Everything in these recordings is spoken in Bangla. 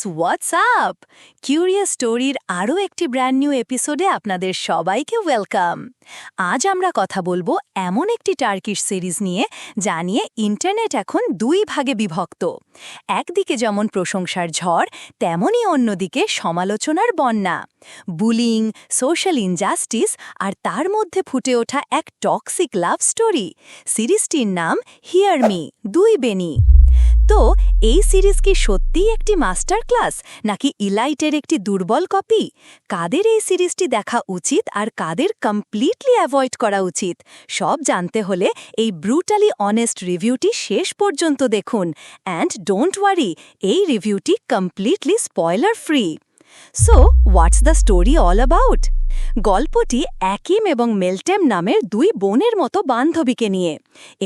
গাইজ হোয়াটস আপ কিউরিয়াস স্টোরির আরও একটি ব্র্যান্ড নিউ এপিসোডে আপনাদের সবাইকে ওয়েলকাম। আজ আমরা কথা বলবো এমন একটি টার্কিশ সিরিজ নিয়ে যা নিয়ে ইন্টারনেট এখন দুই ভাগে বিভক্ত। একদিকে যেমন প্রশংসার ঝড়, তেমনই অন্যদিকে সমালোচনার বন্যা। বুলিং, সোশ্যাল ইনজাস্টিস আর তার মধ্যে ফুটে ওঠা এক টক্সিক লাভ স্টোরি। সিরিজটির নাম হিয়ার মি, দুই বেনি। তো এই সিরিজ কি সত্যিই একটি মাস্টার ক্লাস নাকি ইলাইটের একটি দুর্বল কপি? কাদের এই সিরিজটি দেখা উচিত আর কাদের কমপ্লিটলি অ্যাভয়েড করা উচিত, সব জানতে হলে এই ব্রুটালি অনেস্ট রিভিউটি শেষ পর্যন্ত দেখুন। অ্যান্ড ডোন্ট ওয়ারি, এই রিভিউটি completely spoiler free. So what's the story all about? গল্পটি অ্যাকিম এবং মেলটেম নামের দুই বোনের মতো বান্ধবীকে নিয়ে।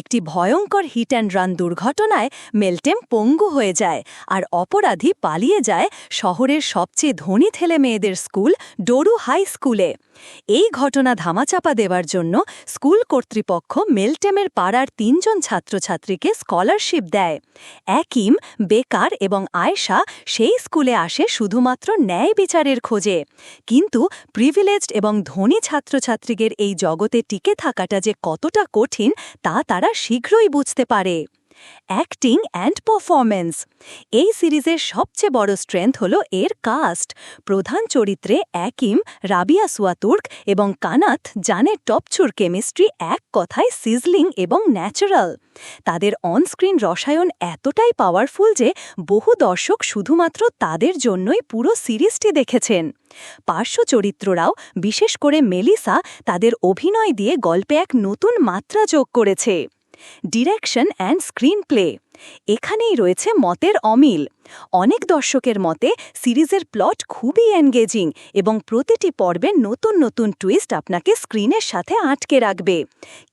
একটি ভয়ঙ্কর হিট অ্যান্ড রান দুর্ঘটনায় মেলটেম পঙ্গু হয়ে যায় আর অপরাধী পালিয়ে যায় শহরের সবচেয়ে ধনী ছেলে মেয়েদের স্কুল ডোরু হাই স্কুলে। এই ঘটনা ধামাচাপা দেওয়ার জন্য স্কুল কর্তৃপক্ষ মেলটেমের পাড়ার ৩ জন ছাত্রছাত্রীকে স্কলারশিপ দেয়। অ্যাকিম, বেকার এবং আয়েশা সেই স্কুলে আসে শুধুমাত্র ন্যায় বিচারের খোঁজে। কিন্তু প্রিভিলেজড এবং ধনী ছাত্রছাত্রীদের এই জগতে টিকে থাকাটা যে কতটা কঠিন তা তারা শীঘ্রই বুঝতে পারে। Acting and performance. এই সিরিজের সবচেয়ে বড় স্ট্রেংথ হল এর কাস্ট। প্রধান চরিত্রে অ্যাকিম, রাবিয়া সুয়াতুর্ক এবং কানাত জানের টপচুর কেমিস্ট্রি এক কথায় সিজলিং এবং ন্যাচারাল। তাদের অনস্ক্রিন রসায়ন এতটাই পাওয়ারফুল যে বহু দর্শক শুধুমাত্র তাদের জন্যই পুরো সিরিজটি দেখেছেন। পার্শ্ব চরিত্ররাও, বিশেষ করে মেলিসা, তাদের অভিনয় দিয়ে গল্পে এক নতুন মাত্রা যোগ করেছে। Direction and screen play. এখানেই রয়েছে মতের অমিল। অনেক দর্শকের মতে সিরিজের প্লট খুবই এনগেজিং এবং প্রতিটি পর্বে নতুন নতুন টুইস্ট আপনাকে স্ক্রিনের সাথে আটকে রাখবে।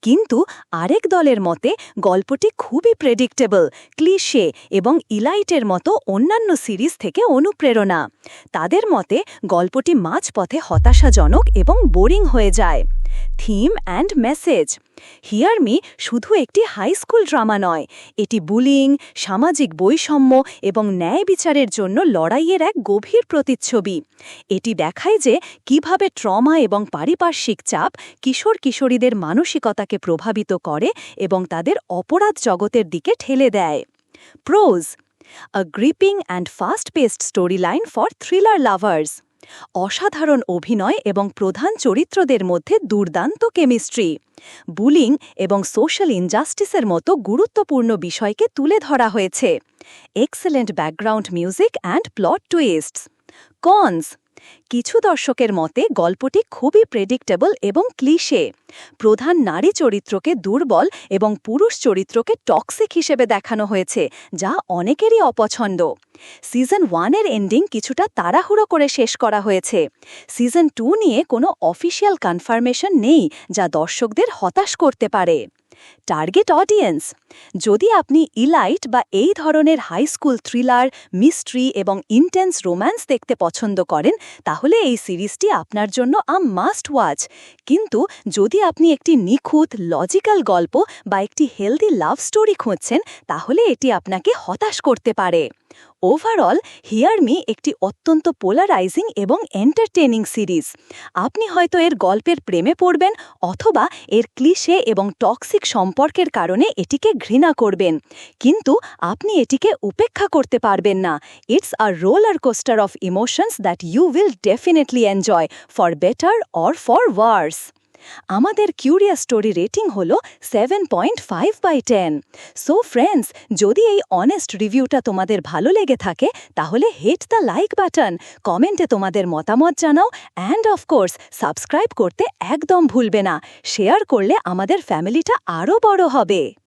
কিন্তু আরেক দলের মতে গল্পটি খুবই প্রেডিক্টেবল, ক্লিশে এবং ইলাইটের মতো অন্যান্য সিরিজ থেকে অনুপ্রেরণা। তাদের মতে গল্পটি মাঝপথে হতাশাজনক এবং বোরিং হয়ে যায়। Theme and message. Hear me শুধু একটি হাই স্কুল ড্রামা নয়, এটি বুলিং, সামাজিক বৈষম্য এবং ন্যায় বিচারের জন্য লড়াইয়ের এক গভীর প্রতিচ্ছবি। এটি দেখায় যে কিভাবে ট্রমা এবং পারিপার্শ্বিক চাপ কিশোর কিশোরীদের মানসিকতাকে প্রভাবিত করে এবং তাদের অপরাধ জগতের দিকে ঠেলে দেয়। Pros. A gripping and fast paced storyline for thriller lovers. অসাধারণ অভিনয় এবং প্রধান চরিত্রদের মধ্যে দুর্দান্ত কেমিস্ট্রি। বুলিং এবং সোশ্যাল ইনজাস্টিসের মতো গুরুত্বপূর্ণ বিষয়কে তুলে ধরা হয়েছে। Excellent background music and plot twists. Cons. কিছু দর্শকের মতে গল্পটি খুবই প্রেডিক্টেবল এবং ক্লিশে। প্রধান নারী চরিত্রকে দুর্বল এবং পুরুষ চরিত্রকে টক্সিক হিসেবে দেখানো হয়েছে, যা অনেকেরই অপছন্দ। সিজন 1-এর এন্ডিং কিছুটা তাড়াহুড়ো করে শেষ করা হয়েছে। সিজন 2 নিয়ে কোনো অফিসিয়াল কনফার্মেশন নেই, যা দর্শকদের হতাশ করতে পারে। Target audience. যদি আপনি ইলাইট বা এই ধরনের হাই স্কুল থ্রিলার, মিস্ট্রি এবং ইন্টেন্স রোম্যান্স দেখতে পছন্দ করেন, তাহলে এই সিরিজটি আপনার জন্য মাস্ট ওয়াচ। কিন্তু যদি আপনি একটি নিখুঁত, লজিক্যাল গল্প বা একটি হেলদি লাভ স্টোরি খুঁজছেন, তাহলে এটি আপনাকে হতাশ করতে পারে। ওভারঅল হিয়ার মি একটি অত্যন্ত পোলারাইজিং এবং এন্টারটেইনিং সিরিজ। আপনি হয়তো এর গল্পের প্রেমে পড়বেন অথবা এর ক্লিশে এবং টক্সিক সম্পর্কের কারণে এটিকে ঘৃণা করবেন, কিন্তু আপনি এটিকে উপেক্ষা করতে পারবেন না। It's a roller coaster of emotions that you will definitely enjoy, for better or for worse. আমাদের কিউরিয়াস স্টোরি রেটিং হল 7.5/10। সো ফ্রেন্ডস, যদি এই অনেস্ট রিভিউটা তোমাদের ভালো লেগে থাকে তাহলে হিট দ্য লাইক বাটন, কমেন্টে তোমাদের মতামত জানাও, অ্যান্ড অফকোর্স সাবস্ক্রাইব করতে একদম ভুলবে না। শেয়ার করলে আমাদের ফ্যামিলিটা আরও বড় হবে।